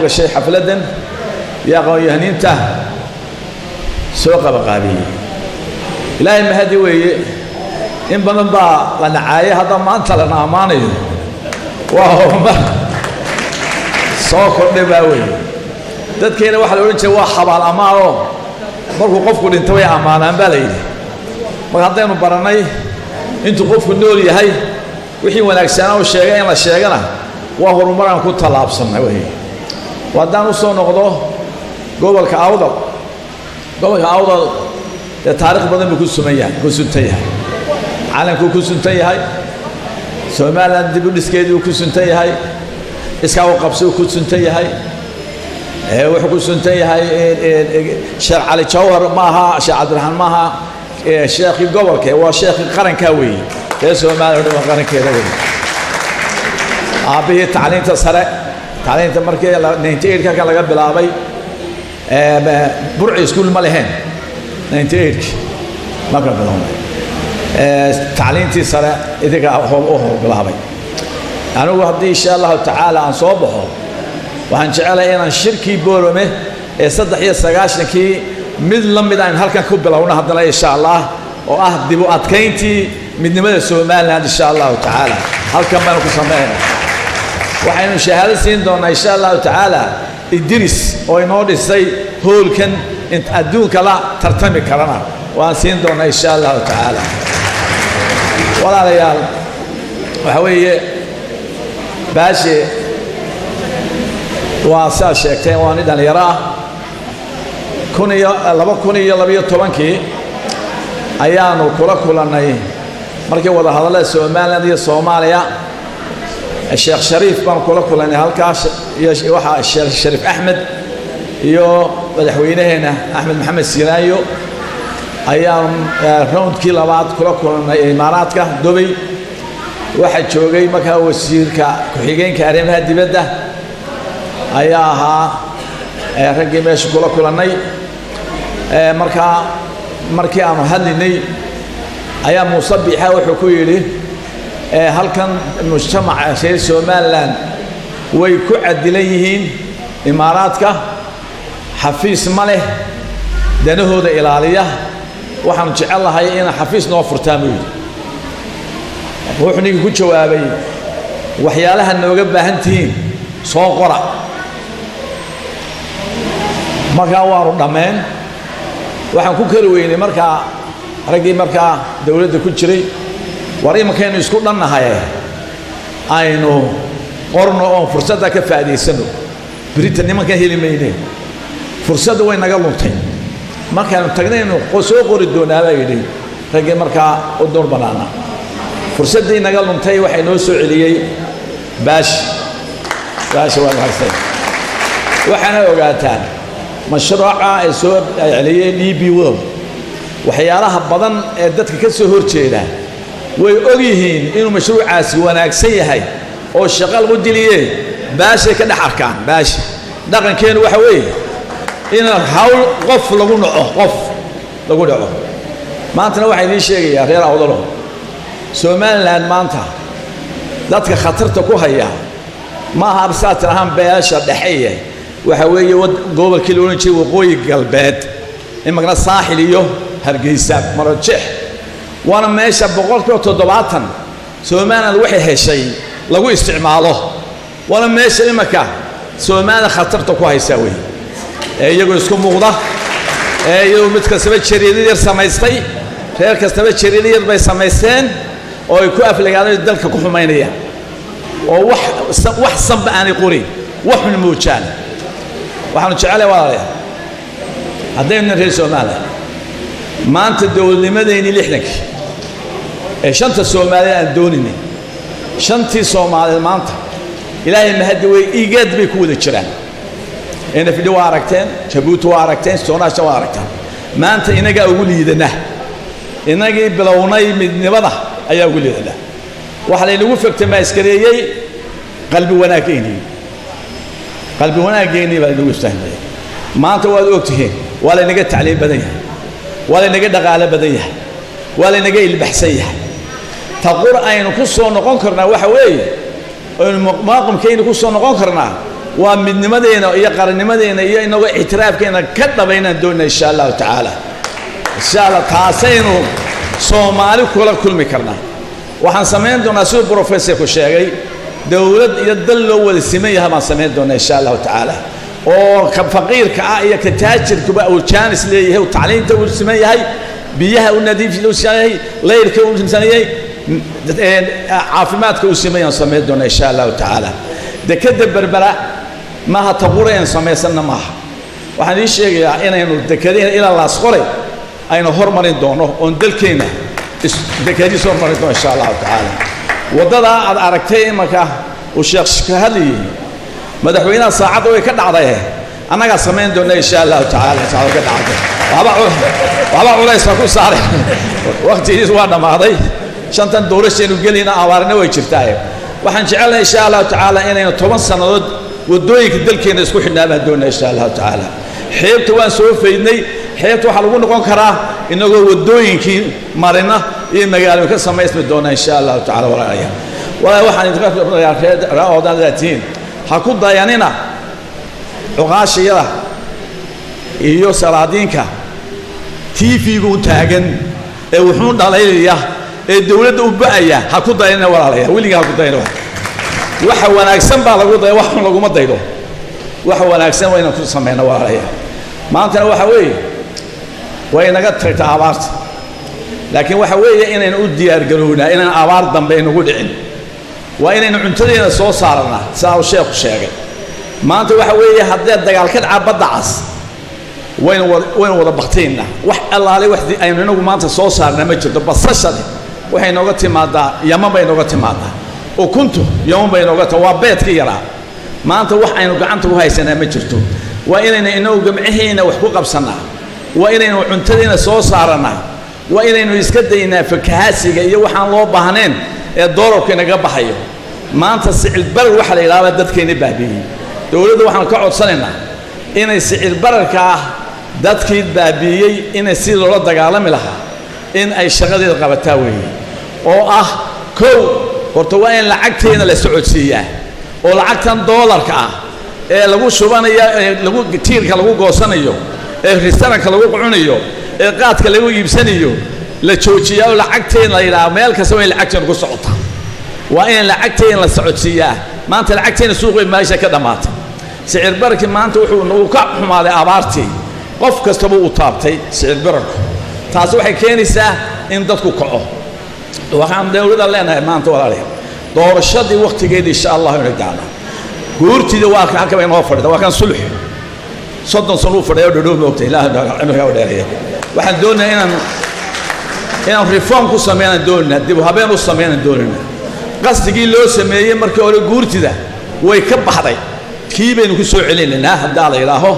الشيء حفلة يا قويهنين ته سوق بقابي إلهي ما هدي وي إن بنبا لنا عاية هذا ما أنت لنا أماني وهو سوق نباوي تذكر واحد يقول أنت واحد على أمانه مركو قفكوا أنتوا يا أمانة بالي ما هذين براني أنتوا قفكوا النور يهاي وحي وناكسنا والشيغان لا شيغانا وهو مران كنت طلاب سنة وهي ودان وصو نقضو gobolka awdal taariikh badan ku sumeeyay ku suntay caalamku ku suntay Soomaaliland dib u dhiskeedu ku suntay iska u qabso ku suntay wuxuu ku suntay Sheekh Cali Jawhar maaha Sheekh Abdulrahman maaha Sheekh gobolka waa Sheekh qaranka weey ee Soomaaliland waa qarankeeda weey aabihi tacliinta sare tacliinta markii 98 ka laga bilaabay برع سكول مالهن 98 ما كان بلون تعليمتي صار إذا هو بالهبي أنا وهدي إن شاء الله تعالى عن صوبه وهنجعل إن الشركة بورمه صدق هي سجاشنا كي مثل لما داين هالك كوب بلونه هذا إن شاء الله وأهدي بأتكينتي من نمط السومال هذا إن شاء الله تعالى هالك ما نقصنا وحين شهادة سندون إن شاء الله تعالى الدرس وينور السي هول كان انت ادوك لا ترتمي كرنا وانسين دون ان شاء الله تعالى ولا ريال وحوي باشي واسا شيكتين واني دان يراه كوني لبا كوني لبا 12 ayaanu kula kulanay markii wada hadalada Soomaaliland iyo Soomaaliya الشيخ شريف بان كولا كولاني هالكاس waxa الشيخ شريف أحمد iyo madaxweynaheena أحمد محمد سيرايو ayaan roundkii labaad kula kulanay Imaaraadka Dubai waxa joogay markaa wasiirka ku-xigeenka arrimaha dibadda ayaa ahaa ragii meesha kula kulanay markii aanu hadlinay ayaa musabixa wuxuu ku yiri halkan mujtamaca reer Soomaaliland way ku cadilan yihiin Imaaraadka xafiis ma leh danahooda ilaaliya waxaan jecelahay in xafiis noo furtaamo wuxuu ku jawaabay waxyaalaha nooga baahan tihiin soo qora markaa waanu dhameen waxaan ku kala weynay markaa ragii markaa dawladda ku jiray waray markaynu isku dhannahay aynu qorno oo fursada ka faa'iideysano Britain nimanka helimeeyay fursada way naga luntay markaan tagnayno soo qori doonaa la yidhi ragii markaa u door banaana fursadii naga luntay waxay noo soo celiyay baash waa maxay waxana ogaataan mashruuca ay soo celiyay DB World waxyaalaha badan ee dadka ka soo horjeeda way ogyihiin inuu mashruucaasi wanaagsan yahay oo shaqo lagu diliyay baash ka dhaxarkaan baash dhaqankeenu waxa weeye in hawl qof lagu dhaco maantana waxa idin sheegaya reer awdalo Soomaaliland maanta dadka khatarta ku haya ma aha absaat ahaan beesha dhaxeeyay waxa weeye gobolkii loo jeeyo waqooyi galbeed in magna saaxil iyo Hargeysa Marjeex وانا ماشي بقولك 70 Soomaaliland waxay heshay lagu isticmaalo وانا ماشي imaka Soomaaliland khatarta ku haysa way iyagu isku muuqda iyagu mid kastaba jariidad samaystay reer kastaba jariidad bay samaysteen oo ay ku aflagaadeen dalka ku xumaynaya oo wax sanba aan qorin wax min muujaan waxaan jecelahay walaalayaal haddaynu reer Soomaaliland maanta dawladnimadeeni 60 shanta Soomaaliyeed aan dooninay shantii Soomaaliyeed maanta ilaahay ma hadii way igad bay ku wada jiraan in fidoo aragteen Jabuuti waa aragteen Soomaaliya waa aragtaan maanta inaga ugu liidana inagii bilownay midnimada ayaa ugu liidana waxa la inagu fagtay ma iskareeyay qalbi wanaageeni baa lagu istaahmay maanta waad ogtihiin wala inaga tacliin badan yahay wala inaga dhaqaale badan yahay wala inaga ilbaxsan yahay تقول أين كسر نقون كرنا وحوي المقام كين كسر نقون كرنا ومدنمدينا iyo qarannimadeena iyo inaga ictiraafkeena ka dhabaynan doonaa insha Allah ta'ala insha Allah taasaynu Soomaali kula kulmi karnaa waxaan sameyn doonaa sida professor ku sheegay dawlad iyo dal loo wada simeeyahay ma sameyn doonaa insha Allah ta'ala oo ka faqiirka iyo ka taajirkuba uu chance leeyahay oo tacliinta uu simeeyahay biyaha uu nadiif uu sameeyahay leerka uu sameeyahay caafimaadka uu sameeyahay doonaa insha Allah ta'ala dekada berbera ما هتقولين سميسنا معه وحنا يشيء إن الدكتين إلى الله صقري أين هرمين دونه وندلكينا دكتين هرمين دونه إن شاء الله تعالى وضد أركتين مكه وشخص كهلي مدحوينا صعد ويكد عليه أنا قسمين دونه إن شاء الله تعالى صعد ويكد عليه وابا ولا يسكون صار وقت يسوعنا ماضي شنطن دورشين وقلنا أوارنا ويشرتاي وحنجعلنا إن شاء الله تعالى إن 10 سنوات ودوينك دلكينا isku xidhnaaba doona insha Allah ta'ala xeebta waan soo feeynay xeebta waxa lagu noqon karaa inagoo wadooyinkii marina iyo magaalada ka sameysmi doona insha Allah ta'ala walaa waxaan idinka raawada daatiin ha ku dayanina uqaashiyada iyo salaadiinka TV-gu taagan ee wuxuu dhaleeyay ee dawladda u baaya ha ku dayanina walaalayaal wiliga ha ku dayanina waxa wanaagsan baa lagu day wax lagu ma daydo waxa wanaagsan waa inaan ku sameeyno walaalayaal maanta waxa way naga tagtaa abaarta laakiin waxa weeye inaan u diyaar garownaa inaan abaar dambe inagu dhicin waa inaan cuntadeena soo saarnaa saa uu sheekhu sheegay maanta waxa weeye haddii dagaal ka dhaca badda cas wayn wada baqteenna wax allaale wax aynu inagu maanta soo saarnaa ma jirto basashada waxay nooga timaadaa yaman bay nooga timaadaa وكنت يوم بين وقت وابيت كيرا ما أنت وح إنه قعنت وهاي سنة ما جرتو وإننا إنه جمعهنا وحقوق بصنا وإننا عنتدينا صوص صارنا وإننا يسكدينا في كهاسي يوحنا الله بهنين الدور كنا جاب حيو ما أنت البر وحلا إلى بدت كيني بابي تقول وحنا قعد سنة إن البر كه دت كيد بابي إن السيد الله دجالم لها إن أي شغلة القبتاوي أو كو horta waa in lacagteena la socodsiiyaa oo lacagtan dollarka ah ee lagu shubanayo lagu tiirka lagu goosanayo ee restaurant lagu cunayo ee qaadka lagu iibsanayo la joojiyo lacagteena la ilaa meel kasta waa in lacagteena ku socota waa in lacagteena la socodsiiyaa maanta lacagteena suuqa meesha ka dhamaatay sicir bararki maanta wuxuu nagu ka xumaaday abaartii qof kastaba uu taabtay sicir bararku taas waxay keenaysaa in dadku kaco waxaan dawladda leenahay maanta walaalayaal doorashadii waqtigeedii insha Allah inuu gaano guurtida waa ka halka inoo fadhido waa kan sulx 30 sano u fadhiyo dhadhow moogtay ilaahay inuu ka dheereeyo waxaan doonayaa inaan reform ku sameeyaan doonaa dib u habeen u sameeyaan doonaa qasdigii loo sameeyay markii hore guurtida way ka baxday kii baynu ku soo celinaynaa haddii la ilaaho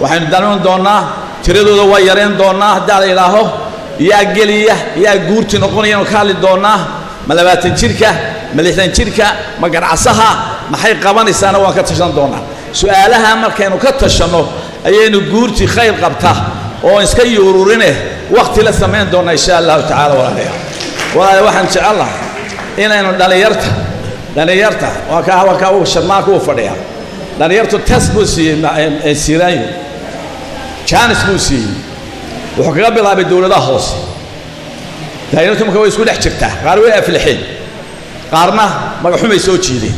waxaan daalan doonaa tiradooda waa yareen doonaa haddii la ilaaho yaa geliya yaa guurti noqonayaan ka hadli doonaa ma 20 jirka ma 60 jirka ma garcasaha maxay qabanaysaana waan ka tashan doonaa su'aalaha markaynu ka tashano ayaynu guurti khayr qabta oo iska yuururine waqti la sameyn doona insha Allah ta'ala walaalayaal waxaan jecelahay inaynu dhalinyarta waa ka uu sharmaaka u fadhiya dhalinyartu tasbusi siiraayo chance busi wuxuu kaga bilaabay dawladaha hoose dhalinyartu marka way isku dhex jirtaa qaar way aflixeen qaarna magaxumay soo jiideen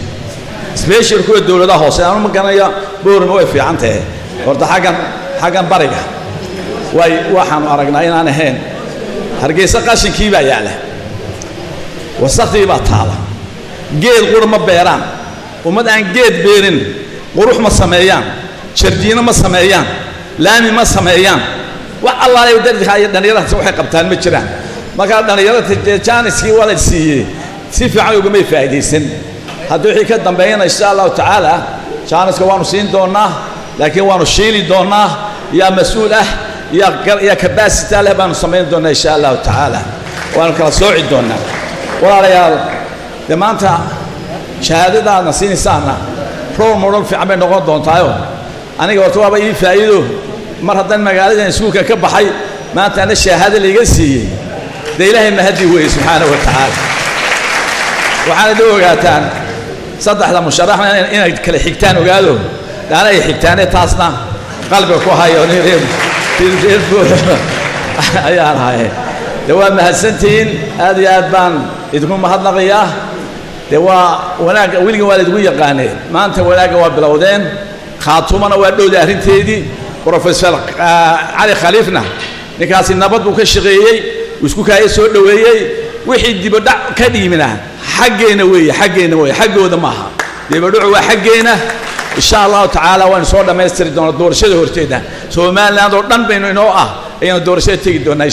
special kuwa dawladaha hoose aanu ma garanayo boorna way fiican tahay horta xagan bariga way waxaan aragnaa inaan ahayn hargeysa qashinkii baa yaala wasaqii baa taala geed qurma beeraan umad aan geed beerin qurux ma sameeyaan jardiino ma sameeyaan laami ma sameeyaan wax Allah ay dadka dhalinyarada waxay qabtaan ma jiraan marka dhalinyarada jaaniskii wada siiyay si fiican uga may faa'iideysan haddii wixii ka dambeeyana insha Allah ta'ala jaaniska waanu siin doonaa laakiin waanu sheeli doonaa ya mas'uul ya capacity leh baanu sameyn doonaa insha Allah ta'ala waanu kala sooci doonaa walaalayaal maanta shahaadadaana siinaysaana pro model fiican bay noqon doontaayo aniga horta waaba ii faa'iido mar haddaan magaalada iskuulka ka baxay maanta ana shahaado la iga siiyay de ilaahay mahadi weey subhanahu wa ta'ala waxaana ogaataan صدح هذا مشرح إن كل حكتان وقالوا لا أي حكتان تاسنا قلبك وهاي ونيرين يا هاي دوا مهسنتين هذه أدبان يدخلون مهضنا غياه دوا وناك ويلقى والد ويقاني ما أنت ولاك وبلودين خاطومنا ودو دارين تيدي بروفيسور علي خليفنا نكاسي النبض وكشغيي وسكو كاي سو دhoweeyay wixii dibadhac ka dhimina xageena weey xagooda maaha dibadhac waa xageena insha Allah taala waan soo dhameystiri doonaa doorashada horteeda Soomaaliland oo dhan baynu inoo ah ayaan doorashada tagi doonaa